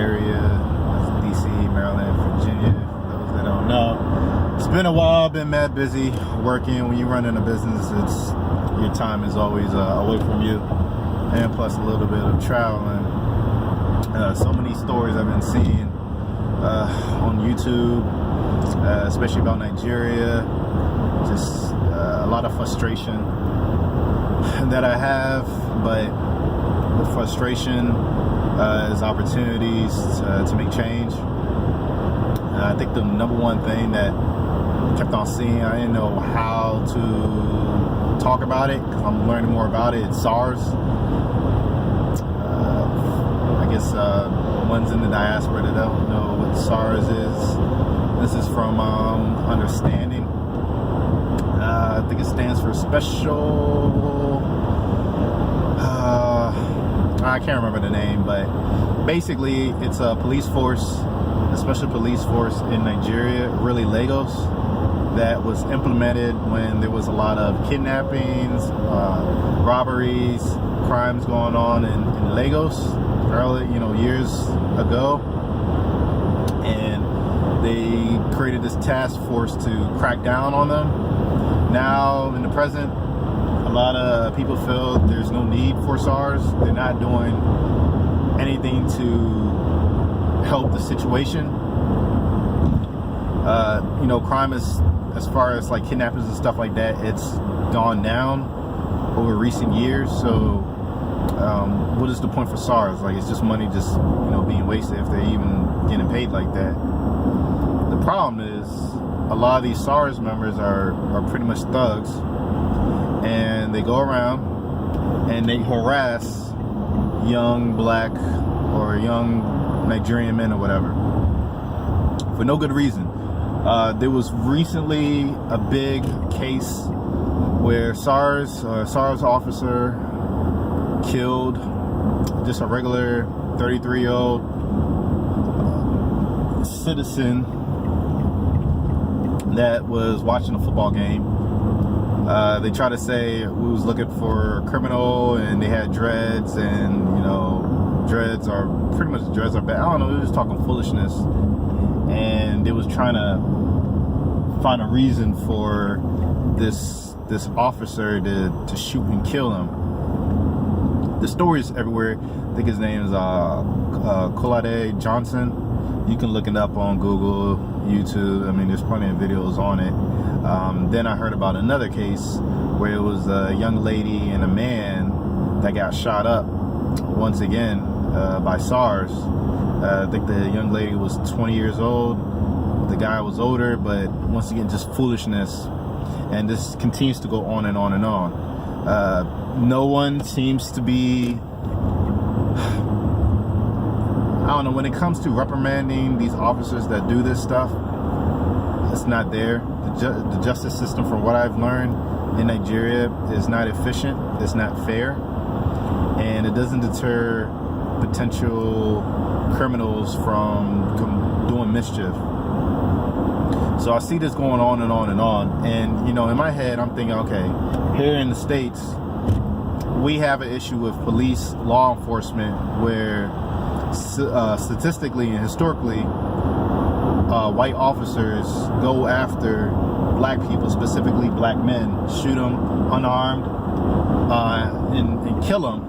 area. That's DC, Maryland, Virginia, for those that don't know. It's been a while, been mad busy working. When you run in a business, your time is always away from you, and plus a little bit of traveling. So many stories I've been seeing on YouTube, especially about Nigeria. Just a lot of frustration that I have, but with frustration is opportunities to make change. I think the number one thing that I kept on seeing, I didn't know how to talk about it because I'm learning more about it. It's Sars. I guess ones in the diaspora that don't know what SARS is. This is from understanding. I think it stands for special. I can't remember the name, but basically it's a police force, a special police force in Nigeria, really Lagos, that was implemented when there was a lot of kidnappings, robberies, crimes going on in Lagos early, years ago, and they created this task force to crack down on them. Now, in the present, a lot of people feel there's no need for SARS. They're not doing anything to help the situation. Crime is, as far as like kidnappings and stuff like that, it's gone down over recent years. So what is the point for SARS? Like, it's just money just being wasted if they're even getting paid like that. The problem is a lot of these SARS members are pretty much thugs, and they go around and they harass young black or young Nigerian men or whatever for no good reason. There was recently a big case where SARS officer killed just a regular 33-year-old citizen that was watching a football game. They try to say we was looking for a criminal and they had dreads, and dreads are bad. I don't know, they were just talking foolishness, and they was trying to find a reason for this officer to shoot and kill him. The story's everywhere. I think his name is Kolade Johnson. You can look it up on Google, YouTube. I mean, there's plenty of videos on it. Then I heard about another case where it was a young lady and a man that got shot up once again by SARS. I think the young lady was 20 years old. The guy was older, but once again, just foolishness. And this continues to go on and on and on. No one seems to be, I don't know, when it comes to reprimanding these officers that do this stuff, it's not there. The justice system, from what I've learned in Nigeria, is not efficient, it's not fair, and it doesn't deter potential criminals from doing mischief. So I see this going on and on and on, and in my head I'm thinking, okay, here in the States we have an issue with police law enforcement where statistically and historically white officers go after black people, specifically black men, shoot them unarmed and kill them,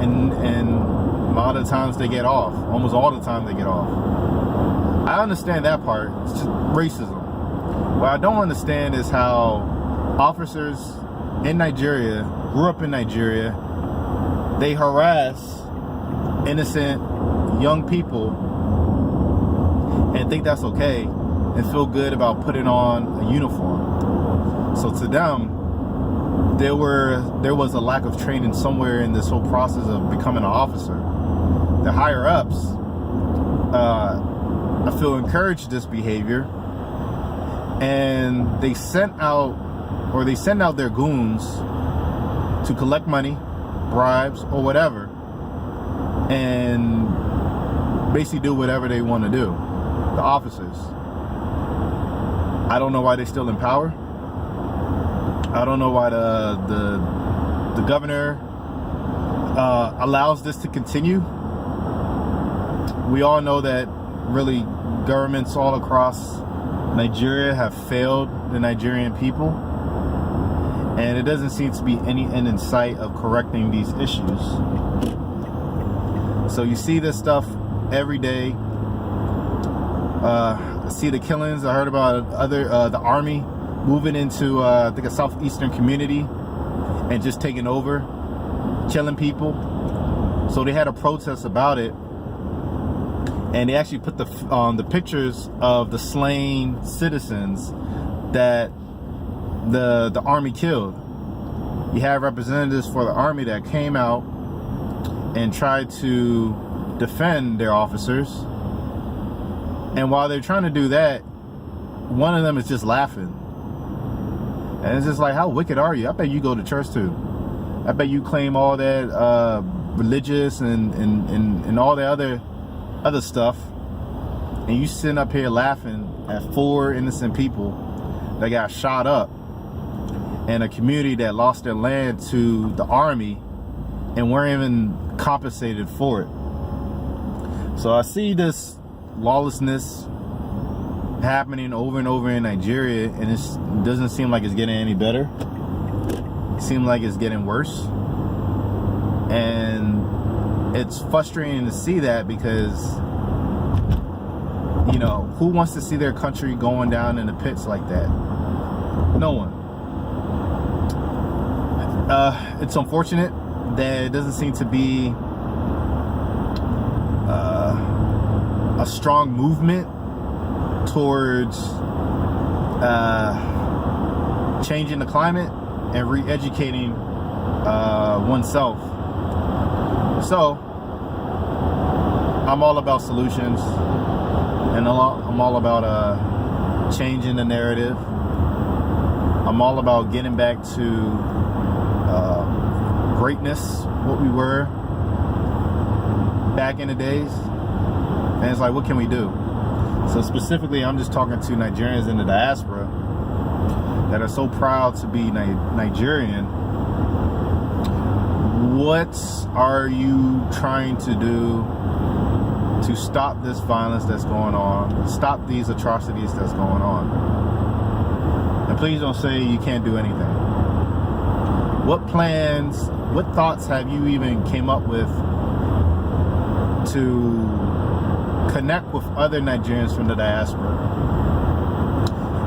and a lot of times they get off. Almost all the time they get off. I understand that part. It's just racism. What I don't understand is how officers in Nigeria, grew up in Nigeria, they harass innocent young people and think that's okay and feel good about putting on a uniform. So to them, there was a lack of training somewhere in this whole process of becoming an officer. The higher ups, I feel, encouraged this behavior, and they send out their goons to collect money, bribes, or whatever, and basically do whatever they want to do. The officers. I don't know why they're still in power. I don't know why the governor allows this to continue. we all know that really governments all across Nigeria have failed the Nigerian people, and it doesn't seem to be any end in sight of correcting these issues. So you see this stuff every day. See the killings. I heard about the army moving into I think a southeastern community and just taking over, killing people. So they had a protest about it, and they actually put the pictures of the slain citizens that the army killed. You have representatives for the army that came out and tried to defend their officers, and while they're trying to do that, one of them is just laughing, and it's just like, how wicked are you? I bet you go to church too. I bet you claim all that religious and all the other stuff, and you sitting up here laughing at 4 innocent people that got shot up in a community that lost their land to the army and weren't even compensated for it. So I see this lawlessness happening over and over in Nigeria, and it doesn't seem like it's getting any better. It seems like it's getting worse, and it's frustrating to see that, because you know, who wants to see their country going down in the pits like that? No one. It's unfortunate that it doesn't seem to be a strong movement towards changing the climate and re-educating oneself. So I'm all about solutions, and I'm all about changing the narrative. I'm all about getting back to greatness, what we were back in the days. And it's like, what can we do? So specifically, I'm just talking to Nigerians in the diaspora that are so proud to be Nigerian. What are you trying to do to stop this violence that's going on, stop these atrocities that's going on? And please don't say you can't do anything. What plans, what thoughts have you even came up with to connect with other Nigerians from the diaspora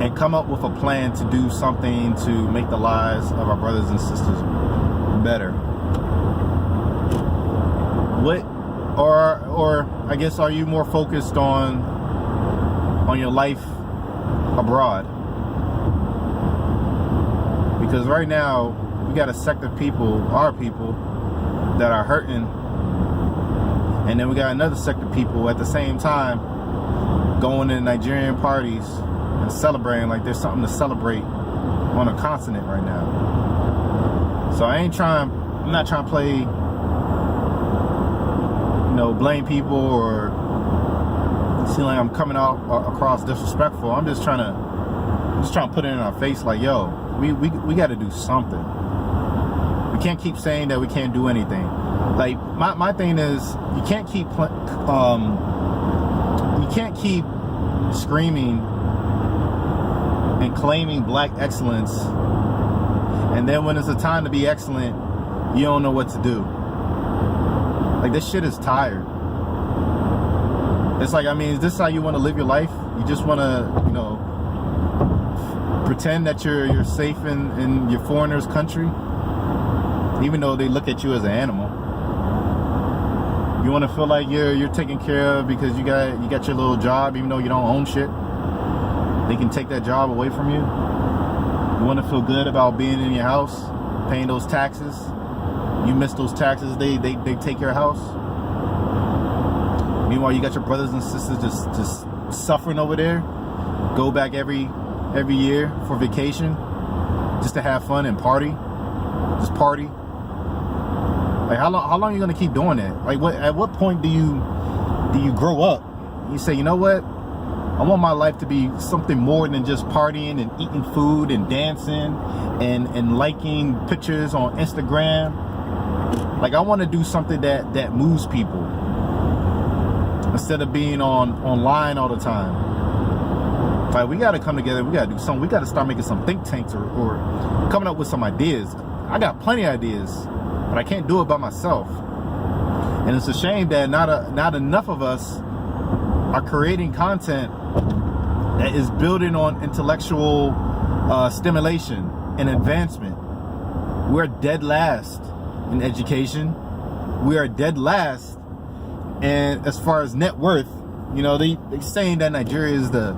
and come up with a plan to do something to make the lives of our brothers and sisters better? What, or I guess, are you more focused on your life abroad? Because right now we got a sect of people, our people, that are hurting, and then we got another sect of people at the same time going to Nigerian parties and celebrating like there's something to celebrate on a continent right now. So I'm not trying to play, blame people or seem like I'm coming out across disrespectful. I'm just trying to put it in our face like, yo, we got to do something. We can't keep saying that we can't do anything. Like my thing is, you can't keep screaming and claiming black excellence, and then when it's a time to be excellent, you don't know what to do. Like, this shit is tired. It's like, I mean, is this how you want to live your life? You just want to, pretend that you're safe in your foreigner's country, even though they look at you as an animal. You want to feel like you're taken care of because you got your little job, even though you don't own shit. They can take that job away from you. You want to feel good about being in your house, paying those taxes. You miss those taxes, they take your house. Meanwhile, you got your brothers and sisters just suffering over there. Go back every year for vacation, just to have fun and party. Just party. Like, how long are you gonna keep doing that? Like, at what point do you grow up? You say, you know what? I want my life to be something more than just partying and eating food and dancing and liking pictures on Instagram. Like, I want to do something that moves people. instead of being online all the time. Like, we got to come together. We got to do something. We got to start making some think tanks or coming up with some ideas. I got plenty of ideas, but I can't do it by myself. And it's a shame that not enough of us are creating content that is building on intellectual stimulation and advancement. We're dead last in education. We are dead last. And as far as net worth, you know, they saying that Nigeria is the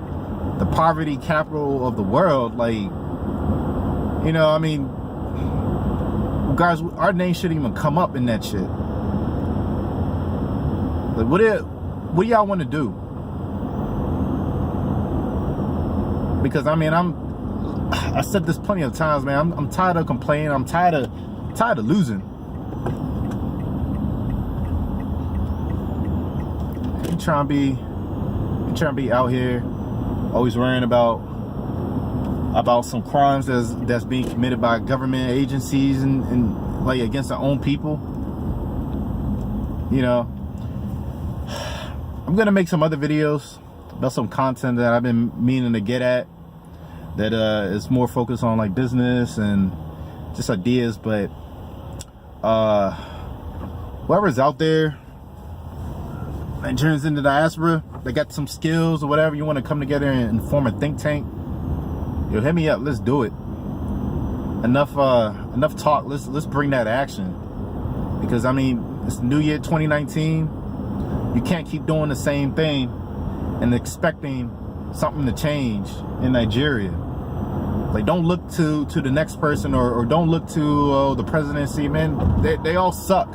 poverty capital of the world. Like, you know, I mean, guys, our name shouldn't even come up in that shit. Like, what do y'all want to do? Because I mean, I said this plenty of times, man. I'm tired of complaining. I'm tired of losing. You trying to be out here always worrying about some crimes that's being committed by government agencies and like against their own people. You know, I'm gonna make some other videos about some content that I've been meaning to get at, that is more focused on like business and just ideas. But whoever's out there, Nigerians in the diaspora, they got some skills or whatever, you want to come together and form a think tank, yo, hit me up. Let's do it. Enough talk. Let's bring that action. Because I mean, it's New Year 2019. You can't keep doing the same thing and expecting something to change in Nigeria. Like, don't look to the next person or don't look to the presidency, man. They all suck.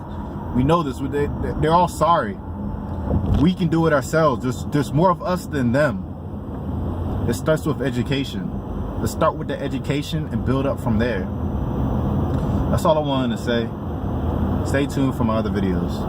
We know this. They're all sorry. We can do it ourselves. There's more of us than them. It starts with education. Let's start with the education and build up from there. That's all I wanted to say. Stay tuned for my other videos.